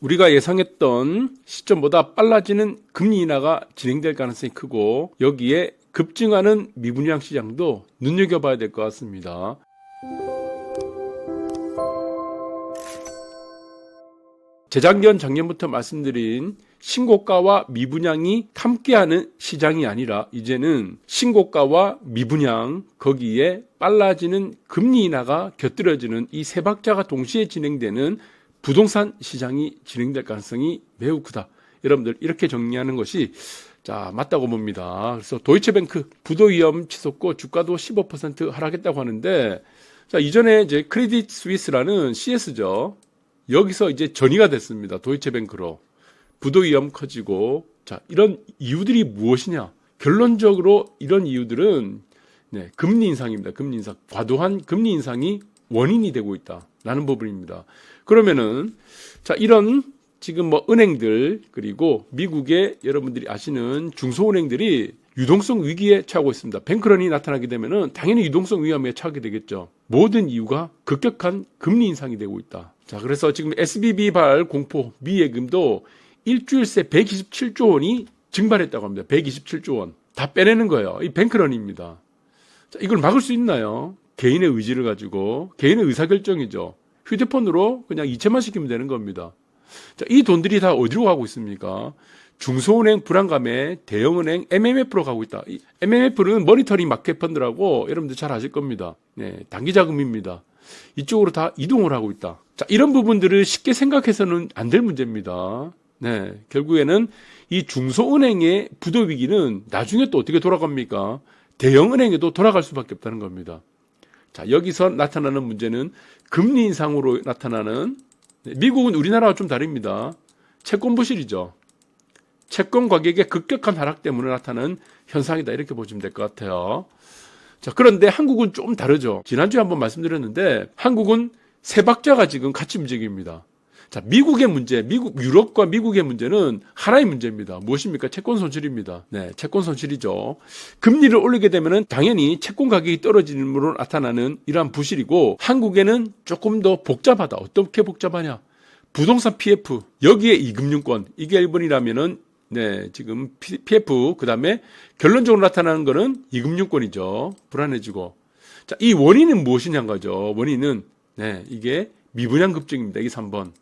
우리가 예상했던 시점보다 빨라지는 금리 인하가 진행될 가능성이 크고 여기에 급증하는 미분양 시장도 눈여겨봐야 될 것 같습니다. 재작년, 작년부터 말씀드린 신고가와 미분양이 함께하는 시장이 아니라 이제는 신고가와 미분양 거기에 빨라지는 금리 인하가 곁들여지는 이 세 박자가 동시에 진행되는 부동산 시장이 진행될 가능성이 매우 크다. 여러분들 이렇게 정리하는 것이 맞다고 봅니다. 그래서 도이체뱅크 부도위험 치솟고 주가도 15% 하락했다고 하는데 이전에 이제 크레딧 스위스라는 CS죠. 여기서 이제 전이가 됐습니다. 도이체뱅크로. 부도 위험 커지고 이런 이유들이 무엇이냐? 결론적으로 이런 이유들은 금리 인상입니다. 금리 인상. 과도한 금리 인상이 원인이 되고 있다라는 부분입니다. 그러면은 이런 지금 은행들 그리고 미국의 여러분들이 아시는 중소은행들이 유동성 위기에 처하고 있습니다. 뱅크런이 나타나게 되면은 당연히 유동성 위험에 처하게 되겠죠. 모든 이유가 급격한 금리 인상이 되고 있다. 그래서 지금 SVB발 공포 미예금도 일주일 새 127조 원이 증발했다고 합니다. 127조 원. 다 빼내는 거예요. 이 뱅크런입니다. 이걸 막을 수 있나요? 개인의 의지를 가지고 개인의 의사결정이죠. 휴대폰으로 그냥 이체만 시키면 되는 겁니다. 이 돈들이 다 어디로 가고 있습니까? 중소은행 불안감에 대형은행 MMF로 가고 있다. 이 MMF는 머니터링 마켓 펀드라고 여러분들 잘 아실 겁니다. 단기자금입니다. 이쪽으로 다 이동을 하고 있다. 이런 부분들을 쉽게 생각해서는 안 될 문제입니다. 결국에는 이 중소은행의 부도 위기는 나중에 또 어떻게 돌아갑니까? 대형은행에도 돌아갈 수밖에 없다는 겁니다. 여기서 나타나는 문제는 금리 인상으로 나타나는 미국은 우리나라와 좀 다릅니다. 채권 부실이죠. 채권 가격의 급격한 하락 때문에 나타나는 현상이다. 이렇게 보시면 될 것 같아요. 그런데 한국은 좀 다르죠. 지난주에 한번 말씀드렸는데 한국은 세 박자가 지금 같이 움직입니다. 미국의 문제, 유럽과 미국의 문제는 하나의 문제입니다. 무엇입니까? 채권 손실입니다. 채권 손실이죠. 금리를 올리게 되면은 당연히 채권 가격이 떨어짐으로 나타나는 이러한 부실이고 한국에는 조금 더 복잡하다. 어떻게 복잡하냐? 부동산 PF, 여기에 이금융권, 이게 1번이라면은 지금 PF, 그 다음에 결론적으로 나타나는 거는 이금융권이죠. 불안해지고. 이 원인은 무엇이냐는 거죠. 원인은, 이게 미분양 급증입니다. 이게 3번.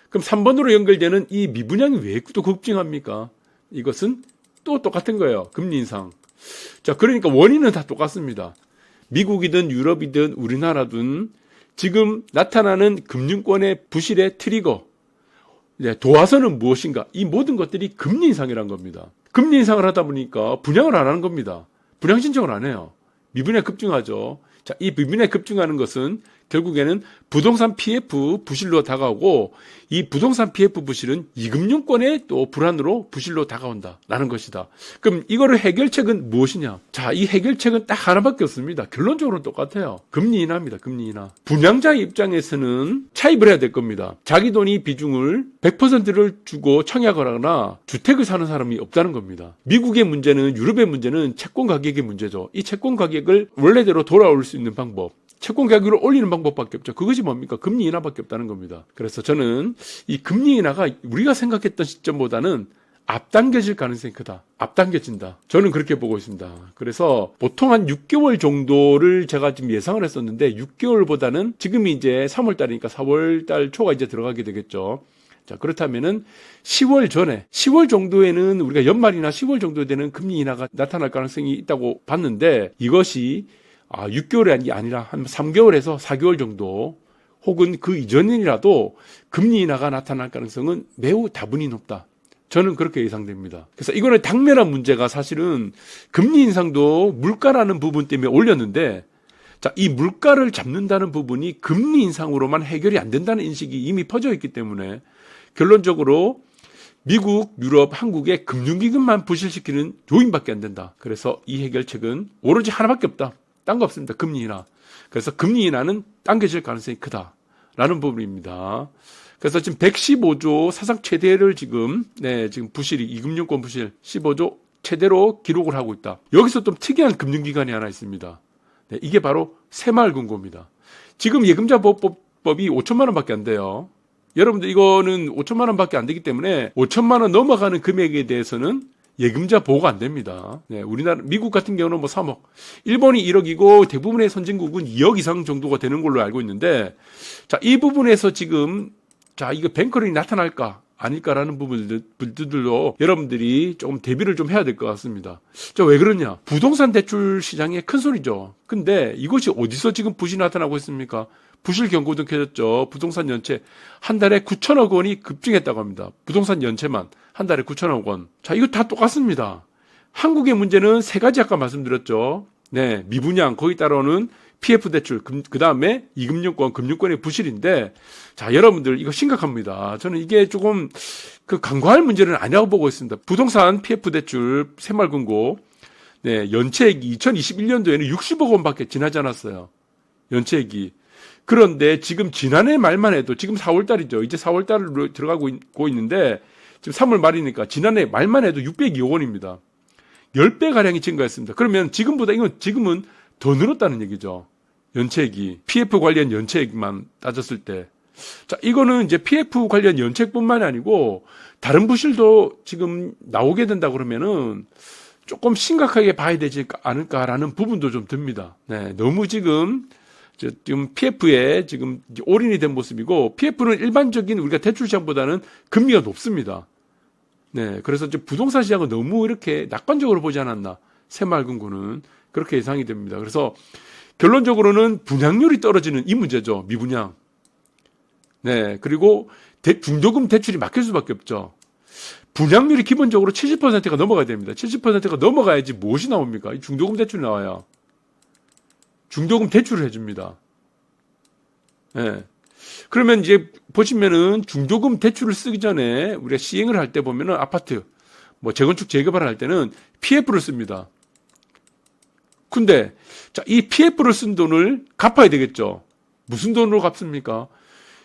그럼 3번으로 연결되는 이 미분양이 왜 또 급증합니까? 이것은 또 똑같은 거예요. 금리 인상. 그러니까 원인은 다 똑같습니다. 미국이든 유럽이든 우리나라든 지금 나타나는 금융권의 부실의 트리거, 도화선은 무엇인가? 이 모든 것들이 금리 인상이란 겁니다. 금리 인상을 하다 보니까 분양을 안 하는 겁니다. 분양 신청을 안 해요. 미분양 급증하죠. 이 미분양 급증하는 것은 결국에는 부동산 PF 부실로 다가오고 이 부동산 PF 부실은 이금융권의 또 불안으로 부실로 다가온다라는 것이다. 그럼 이거를 해결책은 무엇이냐? 이 해결책은 딱 하나밖에 없습니다. 결론적으로는 똑같아요. 금리 인하입니다. 금리 인하. 분양자의 입장에서는 차입을 해야 될 겁니다. 자기 돈이 비중을 100%를 주고 청약을 하거나 주택을 사는 사람이 없다는 겁니다. 미국의 문제는 유럽의 문제는 채권 가격의 문제죠. 이 채권 가격을 원래대로 돌아올 수 있는 방법. 채권 가격을 올리는 방법밖에 없죠. 그것이 뭡니까? 금리 인하밖에 없다는 겁니다. 그래서 저는 이 금리 인하가 우리가 생각했던 시점보다는 앞당겨질 가능성이 크다. 앞당겨진다. 저는 그렇게 보고 있습니다. 그래서 보통 한 6개월 정도를 제가 지금 예상을 했었는데 6개월보다는 지금이 이제 3월 달이니까 4월 달 초가 이제 들어가게 되겠죠. 그렇다면은 10월 전에 10월 정도에는 우리가 연말이나 10월 정도 되는 금리 인하가 나타날 가능성이 있다고 봤는데 이것이 6개월이 아니라 한 3개월에서 4개월 정도 혹은 그 이전이라도 금리 인하가 나타날 가능성은 매우 다분히 높다. 저는 그렇게 예상됩니다. 그래서 이거는 당면한 문제가 사실은 금리 인상도 물가라는 부분 때문에 올렸는데 이 물가를 잡는다는 부분이 금리 인상으로만 해결이 안 된다는 인식이 이미 퍼져 있기 때문에 결론적으로 미국, 유럽, 한국의 금융기금만 부실시키는 요인밖에 안 된다. 그래서 이 해결책은 오로지 하나밖에 없다. 딴 거 없습니다. 금리 인하. 그래서 금리 인하는 당겨질 가능성이 크다라는 부분입니다. 그래서 지금 115조 사상 최대를 지금 부실이 이금융권 부실 15조 최대로 기록을 하고 있다. 여기서 좀 특이한 금융기관이 하나 있습니다. 이게 바로 새마을금고입니다. 지금 예금자 보호법이 5천만 원밖에 안 돼요. 여러분들 이거는 5천만 원밖에 안 되기 때문에 5천만 원 넘어가는 금액에 대해서는 예금자 보호가 안 됩니다. 네, 우리나라, 미국 같은 경우는 뭐 3억, 일본이 1억이고 대부분의 선진국은 2억 이상 정도가 되는 걸로 알고 있는데, 자, 이 부분에서 지금, 자, 이거 뱅크런이 나타날까? 아닐까라는 부분들도 여러분들이 조금 대비를 좀 해야 될 것 같습니다. 자, 왜 그러냐? 부동산 대출 시장에 큰 소리죠. 근데 이것이 어디서 지금 부실이 나타나고 있습니까? 부실 경고등 켜졌죠. 부동산 연체 한 달에 9천억 원이 급증했다고 합니다. 부동산 연체만 한 달에 9천억 원. 자, 이거 다 똑같습니다. 한국의 문제는 세 가지 아까 말씀드렸죠. 네, 미분양, 거기 따라오는 PF 대출, 그 다음에 이금융권, 금융권의 부실인데, 자, 여러분들 이거 심각합니다. 저는 이게 조금 간과할 문제는 아니라고 보고 있습니다. 부동산 PF 대출, 새마을금고, 네, 연체액이 2021년도에는 60억 원밖에 지나지 않았어요. 연체액이. 그런데 지금 지난해 말만 해도, 지금 4월달이죠. 이제 4월달로 들어가고 있는데, 지금 3월 말이니까 지난해 말만 해도 602억 원입니다. 10배가량이 증가했습니다. 그러면 지금보다 이건 지금은 더 늘었다는 얘기죠. 연체액이. PF 관련 연체액만 따졌을 때. 자, 이거는 이제 PF 관련 연체액뿐만이 아니고 다른 부실도 지금 나오게 된다 그러면은 조금 심각하게 봐야 되지 않을까라는 부분도 좀 듭니다. 네, 너무 지금 PF에 지금 올인이 된 모습이고, PF는 일반적인 우리가 대출 시장보다는 금리가 높습니다. 네, 그래서 이제 부동산 시장은 너무 이렇게 낙관적으로 보지 않았나. 새마을금고는 그렇게 예상이 됩니다. 그래서 결론적으로는 분양률이 떨어지는 이 문제죠. 미분양. 네, 그리고 중도금 대출이 막힐 수밖에 없죠. 분양률이 기본적으로 70%가 넘어가야 됩니다. 70%가 넘어가야지 무엇이 나옵니까? 이 중도금 대출이 나와요. 중도금 대출을 해줍니다. 네. 그러면 이제 보시면은 중도금 대출을 쓰기 전에 우리가 시행을 할 때 보면은 아파트, 뭐 재건축 재개발을 할 때는 PF를 씁니다. 근데 자, 이 PF를 쓴 돈을 갚아야 되겠죠. 무슨 돈으로 갚습니까?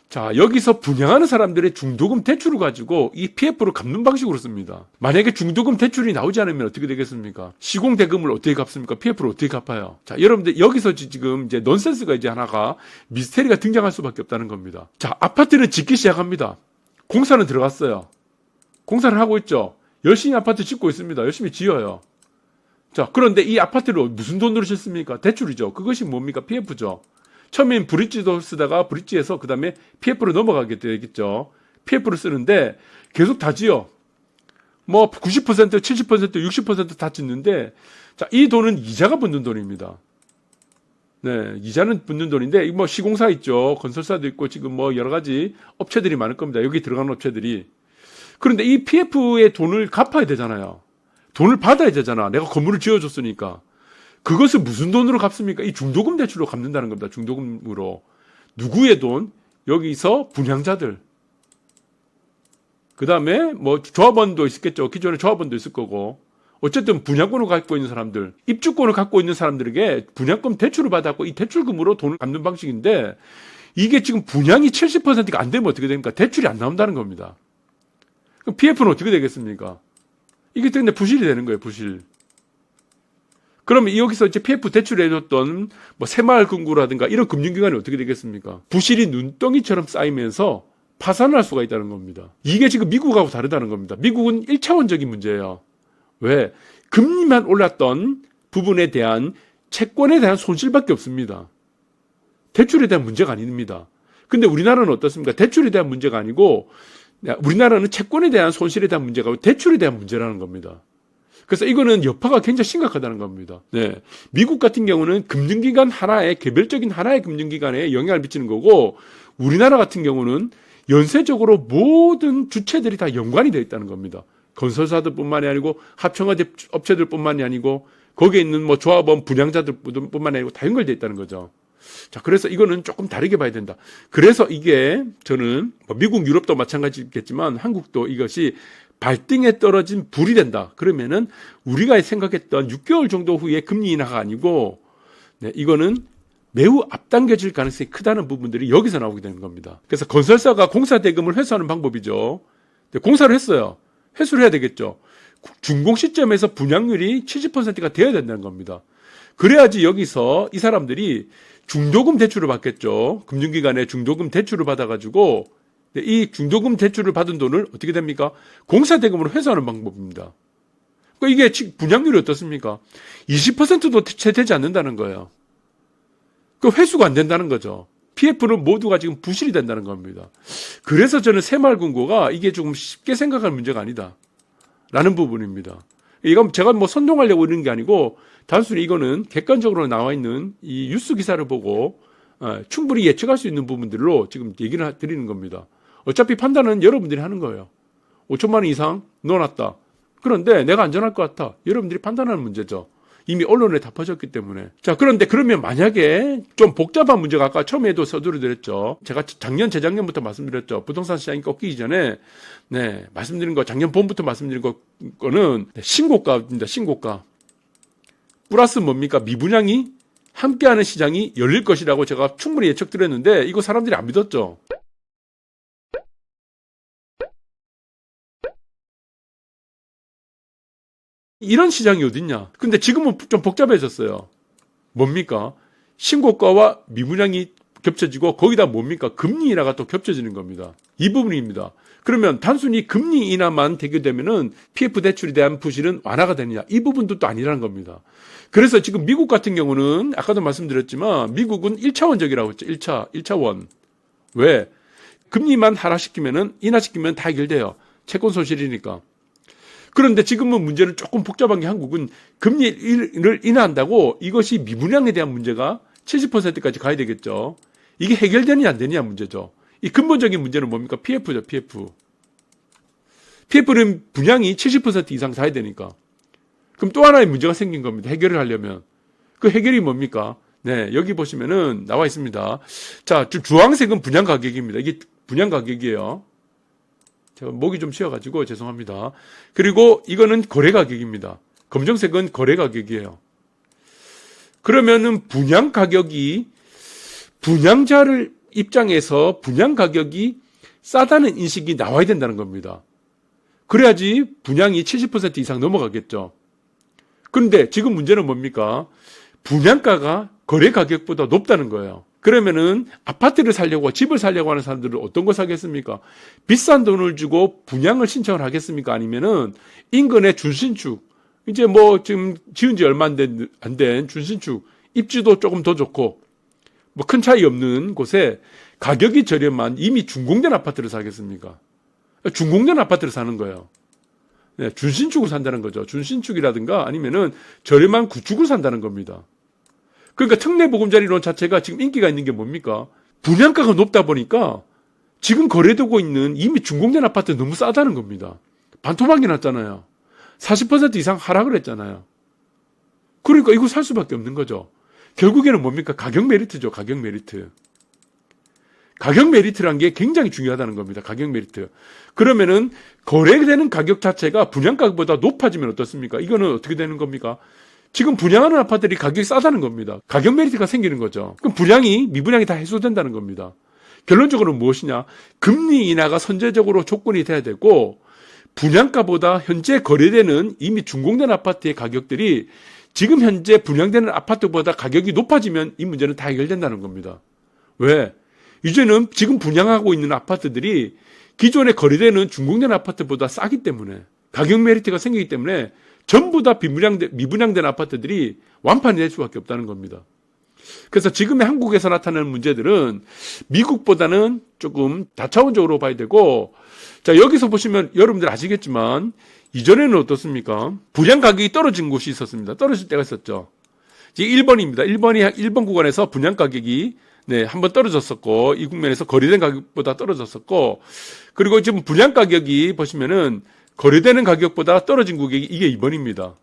자, 여기서 분양하는 사람들의 중도금 대출을 가지고 이 PF를 갚는 방식으로 씁니다. 만약에 중도금 대출이 나오지 않으면 어떻게 되겠습니까? 시공대금을 어떻게 갚습니까? PF를 어떻게 갚아요? 자, 여러분들 여기서 지금 이제 넌센스가 이제 하나가 미스테리가 등장할 수밖에 없다는 겁니다. 자, 아파트는 짓기 시작합니다. 공사는 들어갔어요. 공사를 하고 있죠. 열심히 아파트 짓고 있습니다. 열심히 지어요. 자, 그런데 이 아파트를 무슨 돈으로 짓습니까? 대출이죠. 그것이 뭡니까? PF죠. 처음엔 브릿지도 쓰다가 브릿지에서 그 다음에 PF로 넘어가게 되겠죠. PF를 쓰는데 계속 다 지어. 뭐 90%, 70%, 60%다 짓는데, 자, 이 돈은 이자가 붙는 돈입니다. 네, 이자는 붙는 돈인데, 뭐 시공사 있죠. 건설사도 있고 지금 뭐 여러 가지 업체들이 많을 겁니다. 여기 들어가는 업체들이. 그런데 이 PF의 돈을 갚아야 되잖아요. 돈을 받아야 되잖아. 내가 건물을 지어줬으니까. 그것을 무슨 돈으로 갚습니까? 이 중도금 대출로 갚는다는 겁니다. 중도금으로. 누구의 돈? 여기서 분양자들. 그 다음에 뭐 조합원도 있었겠죠. 기존에 조합원도 있을 거고. 어쨌든 분양권을 갖고 있는 사람들, 입주권을 갖고 있는 사람들에게 분양금 대출을 받았고 이 대출금으로 돈을 갚는 방식인데, 이게 지금 분양이 70%가 안 되면 어떻게 됩니까? 대출이 안 나온다는 겁니다. 그럼 PF는 어떻게 되겠습니까? 이게 때문에 부실이 되는 거예요. 부실. 그러면 여기서 이제 PF 대출해줬던 뭐 새마을금고라든가 이런 금융기관이 어떻게 되겠습니까? 부실이 눈덩이처럼 쌓이면서 파산할 수가 있다는 겁니다. 이게 지금 미국하고 다르다는 겁니다. 미국은 1차원적인 문제예요. 왜? 금리만 올랐던 부분에 대한 채권에 대한 손실밖에 없습니다. 대출에 대한 문제가 아닙니다. 근데 우리나라는 어떻습니까? 대출에 대한 문제가 아니고 우리나라는 채권에 대한 손실에 대한 문제가 아니고 대출에 대한 문제라는 겁니다. 그래서 이거는 여파가 굉장히 심각하다는 겁니다. 네. 미국 같은 경우는 금융기관 하나에, 개별적인 하나의 금융기관에 영향을 미치는 거고, 우리나라 같은 경우는 연쇄적으로 모든 주체들이 다 연관이 되어 있다는 겁니다. 건설사들뿐만이 아니고 합청화 업체들뿐만이 아니고 거기에 있는 뭐 조합원 분양자들뿐만이 아니고 다 연결되어 있다는 거죠. 자, 그래서 이거는 조금 다르게 봐야 된다. 그래서 이게 저는 뭐 미국, 유럽도 마찬가지겠지만 한국도 이것이 발등에 떨어진 불이 된다. 그러면은 우리가 생각했던 6개월 정도 후에 금리 인하가 아니고, 네, 이거는 매우 앞당겨질 가능성이 크다는 부분들이 여기서 나오게 되는 겁니다. 그래서 건설사가 공사 대금을 회수하는 방법이죠. 공사를 했어요. 회수를 해야 되겠죠. 준공 시점에서 분양률이 70%가 되어야 된다는 겁니다. 그래야지 여기서 이 사람들이 중도금 대출을 받겠죠. 금융기관에 중도금 대출을 받아가지고 이 중도금 대출을 받은 돈을 어떻게 됩니까? 공사대금으로 회수하는 방법입니다. 그러니까 이게 분양률이 어떻습니까? 20%도 채 되지 않는다는 거예요. 그 회수가 안 된다는 거죠. PF는 모두가 지금 부실이 된다는 겁니다. 그래서 저는 새마을금고가 이게 조금 쉽게 생각할 문제가 아니다. 라는 부분입니다. 이건 제가 뭐 선동하려고 이러는 게 아니고 단순히 이거는 객관적으로 나와 있는 이 뉴스 기사를 보고 충분히 예측할 수 있는 부분들로 지금 얘기를 드리는 겁니다. 어차피 판단은 여러분들이 하는 거예요. 5천만 원 이상 넣어놨다. 그런데 내가 안전할 것 같아. 여러분들이 판단하는 문제죠. 이미 언론에 다 퍼졌기 때문에. 자, 그런데 그러면 만약에 좀 복잡한 문제가 아까 처음에도 서두를 드렸죠. 제가 작년, 재작년부터 말씀드렸죠. 부동산 시장이 꺾이기 전에, 말씀드린 거, 작년 봄부터 말씀드린 거는 신고가입니다. 신고가. 플러스 뭡니까? 미분양이 함께하는 시장이 열릴 것이라고 제가 충분히 예측드렸는데, 이거 사람들이 안 믿었죠. 이런 시장이 어딨냐? 근데 지금은 좀 복잡해졌어요. 뭡니까? 신고가와 미분양이 겹쳐지고 거기다 뭡니까? 금리 인하가 또 겹쳐지는 겁니다. 이 부분입니다. 그러면 단순히 금리 인하만 대결되면은 PF 대출에 대한 부실은 완화가 되느냐? 이 부분도 또 아니라는 겁니다. 그래서 지금 미국 같은 경우는 아까도 말씀드렸지만 미국은 1차원적이라고 했죠. 1차원. 왜? 금리만 하락시키면은 인하시키면 다 해결돼요. 채권 손실이니까. 그런데 지금은 문제는 조금 복잡한 게 한국은 금리를 인하한다고 이것이 미분양에 대한 문제가 70%까지 가야 되겠죠. 이게 해결되느냐 안 되느냐 문제죠. 이 근본적인 문제는 뭡니까? PF죠, PF. PF는 분양이 70% 이상 사야 되니까. 그럼 또 하나의 문제가 생긴 겁니다. 해결을 하려면. 그 해결이 뭡니까? 여기 보시면은 나와 있습니다. 자, 주황색은 분양 가격입니다. 이게 분양 가격이에요. 제가 목이 좀 쉬어가지고 죄송합니다. 그리고 이거는 거래 가격입니다. 검정색은 거래 가격이에요. 그러면은 분양 가격이 분양자를 입장에서 분양 가격이 싸다는 인식이 나와야 된다는 겁니다. 그래야지 분양이 70% 이상 넘어가겠죠. 그런데 지금 문제는 뭡니까? 분양가가 거래 가격보다 높다는 거예요. 그러면은 아파트를 살려고 집을 살려고 하는 사람들은 어떤 거 사겠습니까? 비싼 돈을 주고 분양을 신청을 하겠습니까? 아니면은 인근의 준신축, 이제 뭐 지금 지은 지 얼마 안 된 준신축, 입지도 조금 더 좋고 뭐 큰 차이 없는 곳에 가격이 저렴한 이미 준공된 아파트를 사겠습니까? 준공된 아파트를 사는 거예요. 준신축을 산다는 거죠. 준신축이라든가 아니면은 저렴한 구축을 산다는 겁니다. 그러니까 특례보금자리론 자체가 지금 인기가 있는 게 뭡니까? 분양가가 높다 보니까 지금 거래되고 있는 이미 준공된 아파트 너무 싸다는 겁니다. 반토막이 났잖아요. 40% 이상 하락을 했잖아요. 그러니까 이거 살 수밖에 없는 거죠. 결국에는 뭡니까? 가격 메리트죠. 가격 메리트. 가격 메리트란 게 굉장히 중요하다는 겁니다. 가격 메리트. 그러면은 거래되는 가격 자체가 분양가보다 높아지면 어떻습니까? 이거는 어떻게 되는 겁니까? 지금 분양하는 아파트들이 가격이 싸다는 겁니다. 가격 메리트가 생기는 거죠. 그럼 분양이, 미분양이 다 해소된다는 겁니다. 결론적으로 무엇이냐? 금리 인하가 선제적으로 조건이 돼야 되고 분양가보다 현재 거래되는 이미 준공된 아파트의 가격들이 지금 현재 분양되는 아파트보다 가격이 높아지면 이 문제는 다 해결된다는 겁니다. 왜? 이제는 지금 분양하고 있는 아파트들이 기존에 거래되는 준공된 아파트보다 싸기 때문에 가격 메리트가 생기기 때문에 전부 다 미분양된 아파트들이 완판이 될 수밖에 없다는 겁니다. 그래서 지금의 한국에서 나타나는 문제들은 미국보다는 조금 다차원적으로 봐야 되고, 자, 여기서 보시면 여러분들 아시겠지만 이전에는 어떻습니까? 분양 가격이 떨어진 곳이 있었습니다. 떨어질 때가 있었죠. 이제 1번입니다. 1번 구간에서 분양 가격이 한번 떨어졌었고, 이 국면에서 거래된 가격보다 떨어졌었고, 그리고 지금 분양 가격이 보시면은 거래되는 가격보다 떨어진 가격이 이게 2번입니다.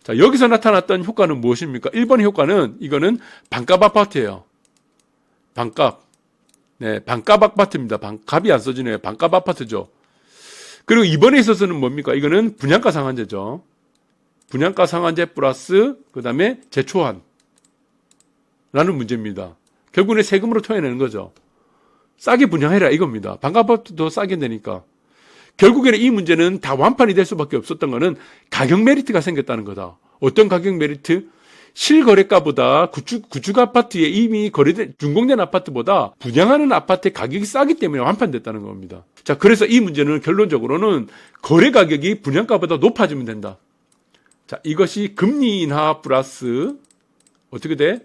자, 여기서 나타났던 효과는 무엇입니까? 1번의 효과는 이거는 반값 아파트예요. 반값. 반값 아파트입니다. 값이 안 써지네요. 반값 아파트죠. 그리고 2번에 있어서는 뭡니까? 이거는 분양가 상한제죠. 분양가 상한제 플러스 그다음에 재초한 라는 문제입니다. 결국은 세금으로 토해내는 거죠. 싸게 분양해라 이겁니다. 반값 아파트도 싸게 내니까. 결국에는 이 문제는 다 완판이 될 수밖에 없었던 것은 가격 메리트가 생겼다는 거다. 어떤 가격 메리트? 실거래가보다 구축 아파트에 이미 거래된 준공된 아파트보다 분양하는 아파트의 가격이 싸기 때문에 완판됐다는 겁니다. 자, 그래서 이 문제는 결론적으로는 거래 가격이 분양가보다 높아지면 된다. 자, 이것이 금리 인하 플러스 어떻게 돼?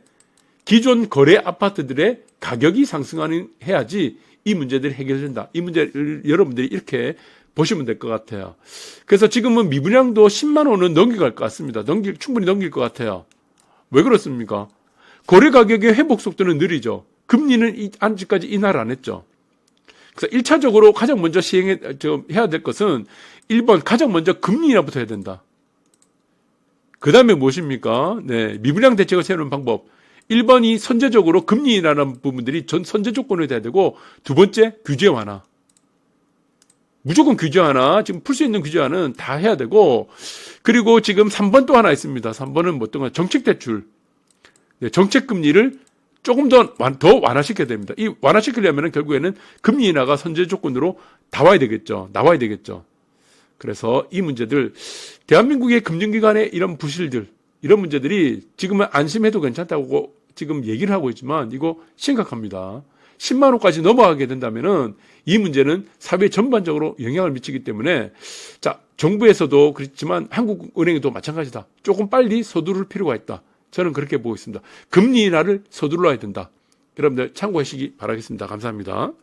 기존 거래 아파트들의 가격이 상승하는 해야지 이 문제들이 해결된다. 이 문제를 여러분들이 이렇게 보시면 될 것 같아요. 그래서 지금은 미분양도 10만 원은 넘겨갈 것 같습니다. 충분히 넘길 것 같아요. 왜 그렇습니까? 거래 가격의 회복 속도는 느리죠. 금리는 아직까지 인하를 안 했죠. 그래서 1차적으로 가장 먼저 해야 될 것은 1번 가장 먼저 금리 인하부터 해야 된다. 그 다음에 무엇입니까? 네, 미분양 대책을 세우는 방법. 1번이 선제적으로 금리 인하라는 부분들이 전 선제 조건이 돼야 되고, 두 번째 규제 완화. 무조건 규제 완화, 지금 풀 수 있는 규제 완화는 다 해야 되고, 그리고 지금 3번 또 하나 있습니다. 3번은 뭐 어떤 거? 정책 대출. 네, 정책 금리를 조금 더 완화시켜야 됩니다. 이 완화시키려면 결국에는 금리 인하가 선제 조건으로 나와야 되겠죠. 그래서 이 문제들, 대한민국의 금융기관의 이런 부실들, 이런 문제들이 지금은 안심해도 괜찮다고 지금 얘기를 하고 있지만 이거 심각합니다. 10만 원까지 넘어가게 된다면은 이 문제는 사회 전반적으로 영향을 미치기 때문에, 자, 정부에서도 그렇지만 한국은행도 마찬가지다. 조금 빨리 서두를 필요가 있다. 저는 그렇게 보고 있습니다. 금리 인하를 서둘러야 된다. 여러분들 참고하시기 바라겠습니다. 감사합니다.